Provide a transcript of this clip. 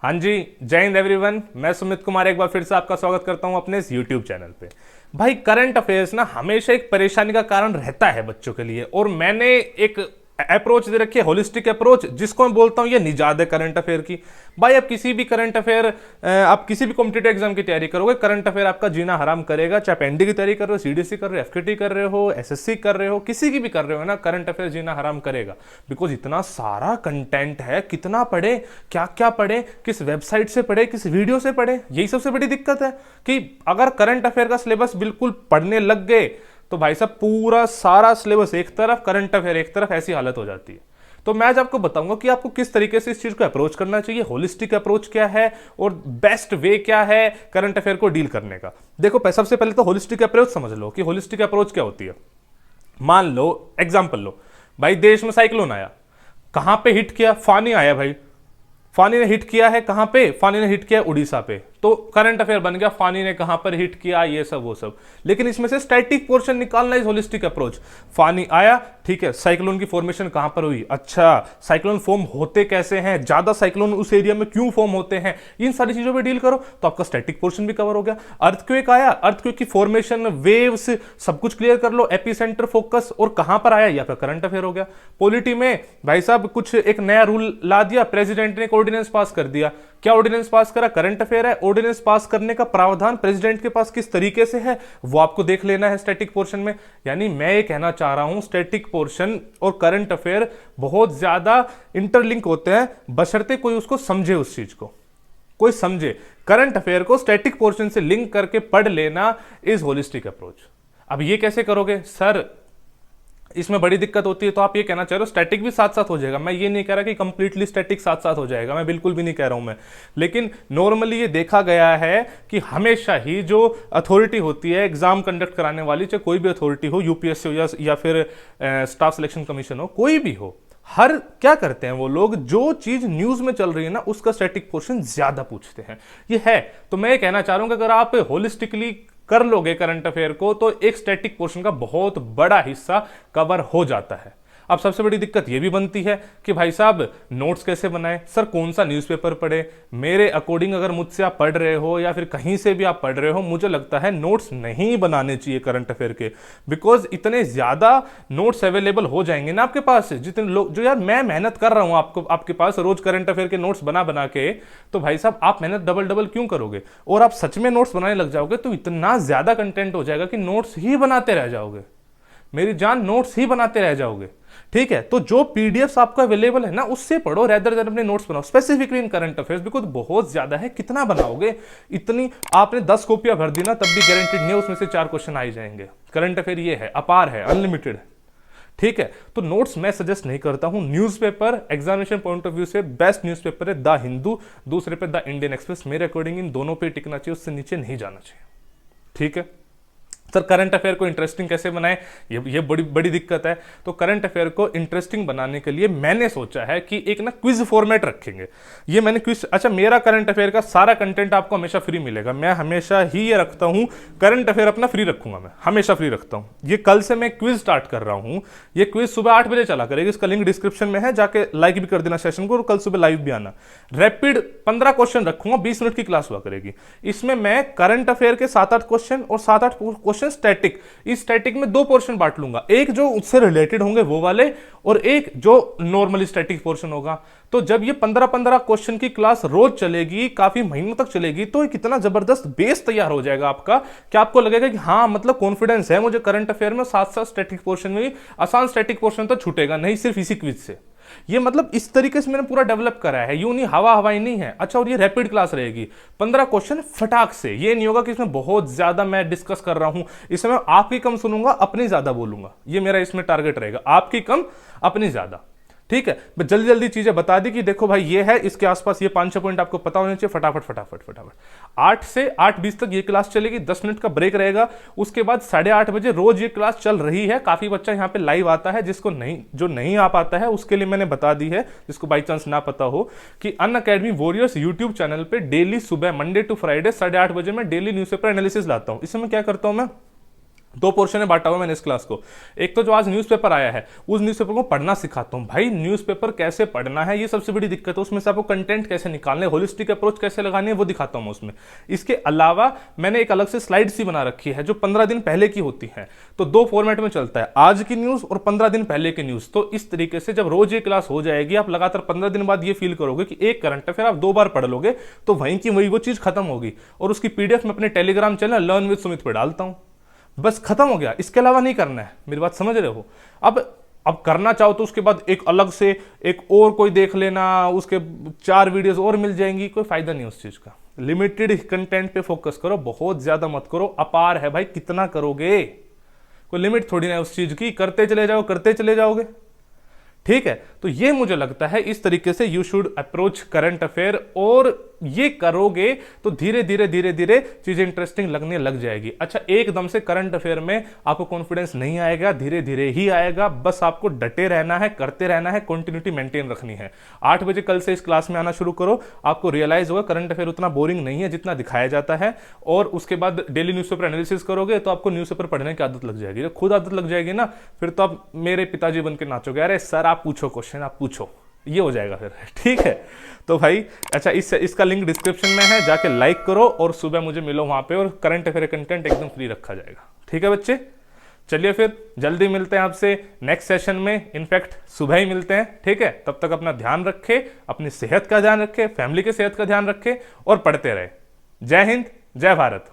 हाँ जी, जय हिंद एवरीवन। मैं सुमित कुमार एक बार फिर से आपका स्वागत करता हूं अपने इस यूट्यूब चैनल पे। भाई करंट अफेयर्स ना हमेशा एक परेशानी का कारण रहता है बच्चों के लिए, और मैंने एक अप्रोच दे रखी है, होलिस्टिक अप्रोच, जिसको मैं बोलता हूं ये निजात है करंट अफेयर की। भाई आप किसी भी करंट अफेयर, आप किसी भी कॉम्पिटेटिव एग्जाम की तैयारी करोगे, करंट अफेयर आपका जीना हराम करेगा। चाहे आप एनडी की तैयारी कर रहे हो, सीडीएससी कर रहे हो, एफकेटी कर रहे हो, एसएससी कर रहे हो, किसी की भी कर रहे हो ना, करंट अफेयर जीना हराम करेगा। बिकॉज इतना सारा कंटेंट है, कितना पढ़े, क्या क्या पढ़े, किस वेबसाइट से पढ़े, किस वीडियो से पढ़े, यही सबसे बड़ी दिक्कत है कि अगर करंट अफेयर का सिलेबस बिल्कुल पढ़ने लग गए तो भाई साहब पूरा सारा सिलेबस एक तरफ, करंट अफेयर एक तरफ, ऐसी हालत हो जाती है। तो मैं आज आपको बताऊंगा कि आपको किस तरीके से इस चीज को अप्रोच करना चाहिए, होलिस्टिक अप्रोच क्या है और बेस्ट वे क्या है करंट अफेयर को डील करने का। देखो सबसे पहले तो होलिस्टिक अप्रोच समझ लो कि होलिस्टिक अप्रोच क्या होती है। मान लो, एग्जांपल लो, भाई देश में साइक्लोन आया, कहां पे हिट किया? फानी आया भाई, फानी ने हिट किया है कहां पे? फानी ने हिट किया उड़ीसा पे। तो करंट अफेयर बन गया फानी ने कहां पर हिट किया, ये सब वो सब। लेकिन इसमें से स्टैटिक पोर्शन निकालना इज होलिस्टिक अप्रोच। फानी आया, ठीक है, साइक्लोन की फॉर्मेशन कहां पर हुई, अच्छा साइक्लोन फॉर्म होते कैसे हैं, ज्यादा साइक्लोन उस एरिया में क्यों फॉर्म होते हैं, इन सारी चीजों पे डील करो तो आपका स्टैटिक पोर्शन भी कवर हो गया। अर्थक्वेक आया, अर्थक्वेक की फॉर्मेशन, वेव्स, सब कुछ क्लियर कर लो, एपिसेंटर, फोकस और कहां पर आया, या फिर करंट अफेयर हो गया। पॉलिटी में भाई साहब कुछ एक नया रूल ला दिया, प्रेसिडेंट ने एक ऑर्डिनेंस पास कर दिया, क्या ऑर्डिनेंस पास करा? करंट अफेयर है। ऑर्डिनेंस पास करने का प्रावधान प्रेसिडेंट के पास किस तरीके से है वो आपको देख लेना है स्टैटिक पोर्शन में। यानी मैं ये कहना चाह रहा हूं स्टैटिक पोर्शन और करंट अफेयर बहुत ज्यादा इंटरलिंक होते हैं, बशर्ते कोई उसको समझे, उस चीज को कोई समझे। करंट अफेयर को स्टैटिक पोर्शन से लिंक करके पढ़ लेना इज होलिस्टिक अप्रोच। अब ये कैसे करोगे सर, इसमें बड़ी दिक्कत होती है, तो आप ये कहना चाह रहे हो स्टैटिक भी साथ साथ हो जाएगा। मैं ये नहीं कह रहा कि कंप्लीटली स्टैटिक साथ साथ हो जाएगा, मैं बिल्कुल भी नहीं कह रहा हूं मैं। लेकिन नॉर्मली ये देखा गया है कि हमेशा ही जो अथॉरिटी होती है एग्जाम कंडक्ट कराने वाली, चाहे कोई भी अथॉरिटी हो, यूपीएससी हो या फिर स्टाफ सिलेक्शन कमीशन हो, कोई भी हो, हर क्या करते हैं वो लोग, जो चीज न्यूज में चल रही है ना उसका स्टैटिक पोर्शन ज्यादा पूछते हैं। ये है, तो मैं ये कहना चाह रहा हूं कि अगर आप होलिस्टिकली कर लोगे करंट अफेयर को तो एक स्टैटिक पोर्शन का बहुत बड़ा हिस्सा कवर हो जाता है। अब सबसे बड़ी दिक्कत यह भी बनती है कि भाई साहब नोट्स कैसे बनाएं, सर कौन सा न्यूज़पेपर पढ़े। मेरे अकॉर्डिंग अगर मुझसे आप पढ़ रहे हो या फिर कहीं से भी आप पढ़ रहे हो, मुझे लगता है नोट्स नहीं बनाने चाहिए करंट अफेयर के। बिकॉज इतने ज्यादा नोट्स अवेलेबल हो जाएंगे ना आपके पास, जितने लोग, जो यार मैं मेहनत कर रहा हूं आपको आपके पास रोज करंट अफेयर के नोट्स बना बना के, तो भाई साहब आप मेहनत डबल डबल क्यों करोगे? और आप सच में नोट्स बनाने लग जाओगे तो इतना ज्यादा कंटेंट हो जाएगा कि नोट्स ही बनाते रह जाओगे, मेरी जान, नोट्स ही बनाते रह जाओगे। ठीक है, तो जो पीडीएफ्स आपको अवेलेबल है ना उससे पढ़ो, रेदर देन अपने नोट्स बनाओ specifically in current affairs, because बहुत ज्यादा है, कितना बनाओगे? इतनी आपने 10 कॉपियां भर दी ना तब भी गारंटेड नहीं है उसमें से 4 क्वेश्चन आ ही जाएंगे। करंट अफेयर ये है, अपार है, अनलिमिटेड है। ठीक है, तो नोट्स मैं सजेस्ट नहीं करता हूं। Newspaper examination point of view से बेस्ट न्यूज़पेपर है द हिंदू, दूसरे पे द इंडियन एक्सप्रेस। मेरे अकॉर्डिंग इन दोनों पे टिकना चाहिए, उससे नीचे नहीं जाना चाहिए। ठीक है सर, करंट अफेयर को इंटरेस्टिंग कैसे बनाएं, ये बड़ी बड़ी दिक्कत है। तो करंट अफेयर को इंटरेस्टिंग बनाने के लिए मैंने सोचा है कि एक ना क्विज फॉर्मेट रखेंगे। ये मैंने क्विज, अच्छा मेरा करंट अफेयर का सारा कंटेंट आपको हमेशा फ्री मिलेगा। मैं हमेशा ही ये रखता हूं, करंट अफेयर अपना फ्री रखूंगा, मैं हमेशा फ्री रखता हूं। ये कल से मैं क्विज स्टार्ट कर रहा हूं, ये क्विज सुबह 8 बजे चला करेगी, इसका लिंक डिस्क्रिप्शन में है, जाके लाइक भी कर देना सेशन को, और कल सुबह लाइव भी आना। रैपिड 15 क्वेश्चन रखूंगा, 20 मिनट की क्लास हुआ करेगी। इसमें मैं करंट अफेयर के 7-8 क्वेश्चन और 7-8 क्वेश्चन स्टैटिक, इस स्टैटिक में 2 पोर्शन बांट लूंगा, एक जो उससे रिलेटेड होंगे वो वाले, और एक जो नॉर्मली स्टैटिक पोर्शन होगा। तो जब ये 15-15 क्वेश्चन की क्लास रोज चलेगी, काफी महीनों तक चलेगी, तो एक कितना जबरदस्त बेस तैयार हो जाएगा आपका कि आपको लगेगा कि हाँ मतलब कॉन्फिडेंस है मुझे करंट अफेयर में, साथ साथ स्टैटिक पोर्शन में भी। आसान स्टैटिक पोर्शन तो छूटेगा नहीं सिर्फ इसी क्विज से। ये मतलब इस तरीके से मैंने पूरा डेवलप करा है, यूं नहीं हवा हवाई नहीं है। अच्छा, और ये रैपिड क्लास रहेगी, 15 क्वेश्चन फटाक से, ये नहीं होगा कि इसमें बहुत ज्यादा मैं डिस्कस कर रहा हूं। इसमें आपकी कम सुनूंगा, अपनी ज्यादा बोलूंगा, ये मेरा इसमें टारगेट रहेगा, आपकी कम अपनी ज्यादा। ठीक है, मैं जल्दी जल्दी चीजें बता दी कि देखो भाई ये है, इसके आसपास ये 5-6 पॉइंट आपको पता होने चाहिए, फटाफट फटाफट फटाफट। 8 से 8:20 तक ये क्लास चलेगी, 10 मिनट का ब्रेक रहेगा। उसके बाद 8:30 बजे रोज ये क्लास चल रही है। काफी बच्चा यहाँ पे लाइव आता है, जिसको नहीं, जो नहीं आ पाता है उसके लिए मैंने बता दी है, जिसको बाई चांस ना पता हो, कि अनअकैडमी वॉरियर्स यूट्यूब चैनल पे डेली सुबह मंडे टू फ्राइडे 8:30 बजे मैं डेली न्यूज़पेपर एनालिसिस लाता हूँ। इसमें क्या करता हूँ मैं, दो पोर्शन में बांटा हुआ मैंने इस क्लास को। एक तो जो आज न्यूज़पेपर आया है उस न्यूज़पेपर को पढ़ना सिखाता हूँ। भाई न्यूज़पेपर कैसे पढ़ना है ये सबसे बड़ी दिक्कत है, उसमें से आपको कंटेंट कैसे निकालने, होलिस्टिक अप्रोच कैसे लगानी है वो दिखाता हूँ उसमें। इसके अलावा मैंने एक अलग से स्लाइड सी बना रखी है जो 15 दिन पहले की होती है। तो दो फॉर्मेट में चलता है, आज की न्यूज़ और 15 दिन पहले की न्यूज़। तो इस तरीके से जब रोज ये क्लास हो जाएगी आप लगातार 15 दिन बाद ये फील करोगे कि एक करंट अफेयर आप 2 बार पढ़ लोगे तो वहीं की वही वो चीज़ खत्म होगी। और उसकी पीडीएफ में अपने Telegram channel learn with Sumit पे डालता हूँ, बस खत्म हो गया। इसके अलावा नहीं करना है, मेरी बात समझ रहे हो। अब करना चाहो तो उसके बाद एक अलग से एक और कोई देख लेना, उसके 4 वीडियोस और मिल जाएंगी, कोई फायदा नहीं उस चीज का। लिमिटेड कंटेंट पे फोकस करो, बहुत ज्यादा मत करो। अपार है भाई, कितना करोगे, कोई लिमिट थोड़ी ना है उस चीज की, करते चले जाओ करते चले जाओगे। ठीक है, तो ये मुझे लगता है इस तरीके से you should approach current affair, और ये करोगे तो धीरे धीरे धीरे धीरे चीजें इंटरेस्टिंग लगने लग जाएगी। अच्छा, एकदम से करंट अफेयर में आपको कॉन्फिडेंस नहीं आएगा, धीरे धीरे ही आएगा। बस आपको डटे रहना है, करते रहना है, कंटिन्यूटी मेंटेन रखनी है। 8 बजे कल से इस क्लास में आना शुरू करो, आपको रियलाइज होगा करंट अफेयर उतना बोरिंग नहीं है जितना दिखाया जाता है। और उसके बाद डेली न्यूज़पेपर एनालिसिस करोगे तो आपको न्यूज़पेपर पढ़ने की आदत लग जाएगी। जब खुद आदत लग जाएगी ना, फिर तो आप मेरे पिताजी बन के नाचोगे, अरे सर आप पूछो क्वेश्चन, आप पूछो, ये हो जाएगा फिर। ठीक है, तो भाई अच्छा, इसका लिंक डिस्क्रिप्शन में है, जाके लाइक करो और सुबह मुझे मिलो वहां पे, और करंट अफेयर कंटेंट एकदम फ्री रखा जाएगा। ठीक है बच्चे, चलिए फिर जल्दी मिलते हैं आपसे नेक्स्ट सेशन में, इनफैक्ट सुबह ही मिलते हैं। ठीक है, तब तक अपना ध्यान रखें, अपनी सेहत का ध्यान रखें, फैमिली की सेहत का ध्यान रखें और पढ़ते रहे। जय हिंद, जय भारत।